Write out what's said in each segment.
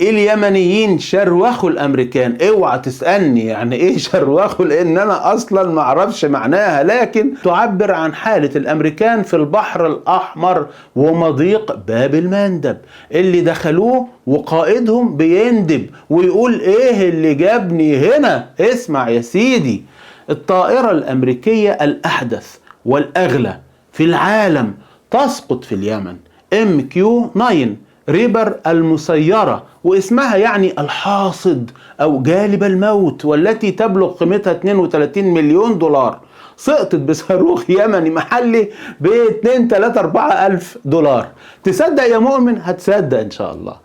اليمنيين شروخوا الامريكان. اوعى تسألني يعني ايه شروخوا، لان انا اصلا ما اعرفش معناها، لكن تعبر عن حالة الامريكان في البحر الاحمر ومضيق باب المندب اللي دخلوه، وقائدهم بيندب ويقول ايه اللي جابني هنا. اسمع يا سيدي، الطائرة الامريكية الاحدث والاغلى في العالم تسقط في اليمن، MQ-9 ريبر المسيرة، واسمها يعني الحاصد أو جالب الموت، والتي تبلغ قيمتها 32 مليون دولار. سقطت بصاروخ يمني محلي ب 2 3 4 ألف دولار. تصدق يا مؤمن؟ هتصدق إن شاء الله.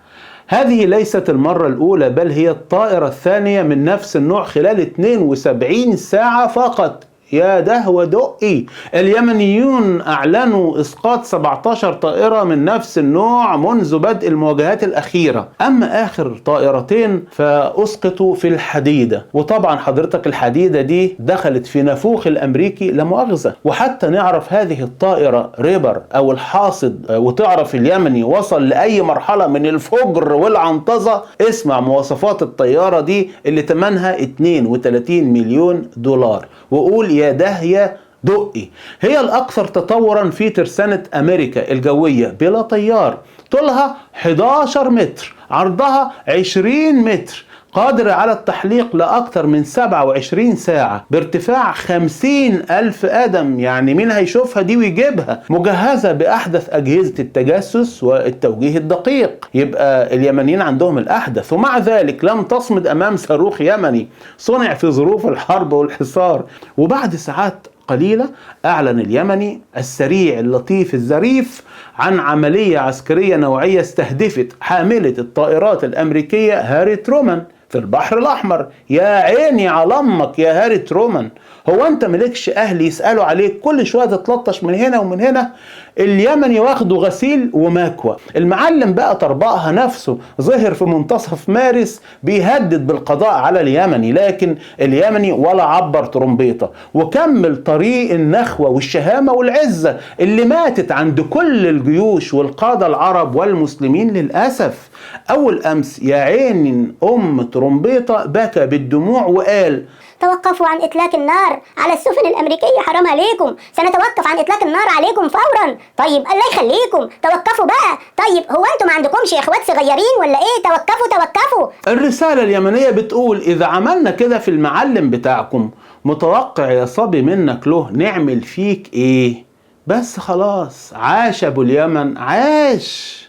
هذه ليست المرة الأولى، بل هي الطائرة الثانية من نفس النوع خلال 72 ساعة فقط. يا دهوة دقي، اليمنيون أعلنوا إسقاط 17 طائرة من نفس النوع منذ بدء المواجهات الأخيرة. أما آخر طائرتين فأسقطوا في الحديدة، وطبعا حضرتك الحديدة دي دخلت في نافوخ الأمريكي لا مؤاخذة. وحتى نعرف هذه الطائرة ريبر أو الحاصد، وتعرف اليمني وصل لأي مرحلة من الفجر والعنطزة، اسمع مواصفات الطيارة دي اللي تمنها 32 مليون دولار، وقول يا داهية دقي. هي الأكثر تطورا في ترسانة أمريكا الجوية بلا طيار، طولها 11 متر، عرضها 20 متر، قادرة على التحليق لأكثر من 27 ساعة بارتفاع 50 ألف قدم. يعني مين هيشوفها دي ويجيبها؟ مجهزة بأحدث أجهزة التجسس والتوجيه الدقيق. يبقى اليمنيين عندهم الأحدث، ومع ذلك لم تصمد أمام صاروخ يمني صنع في ظروف الحرب والحصار. وبعد ساعات قليلة أعلن اليمني السريع اللطيف الظريف عن عملية عسكرية نوعية استهدفت حاملة الطائرات الأمريكية هاري ترومان في البحر الأحمر. يا عيني على أمك يا هاري ترومان، هو أنت ملكش أهل يسألوا عليك كل شوية تتلطش من هنا ومن هنا؟ اليمني واخده غسيل ومكوى. المعلم بقى طربقها نفسه ظهر في منتصف مارس بيهدد بالقضاء على اليمني، لكن اليمني ولا عبر ترمبيطة، وكمل طريق النخوة والشهامة والعزة اللي ماتت عند كل الجيوش والقادة العرب والمسلمين للأسف. أول أمس يا عين أم ترمبيطة بكى بالدموع وقال: توقفوا عن إطلاق النار على السفن الأمريكية، حرام عليكم، سنتوقف عن إطلاق النار عليكم فورا. طيب الله يخليكم توقفوا بقى. طيب هو أنتم ما عندكمش إخوات صغيرين ولا إيه؟ توقفوا. الرسالة اليمنية بتقول: إذا عملنا كده في المعلم بتاعكم، متوقع يا صبي منك له نعمل فيك إيه؟ بس خلاص، عاش أبو اليمن، عاش.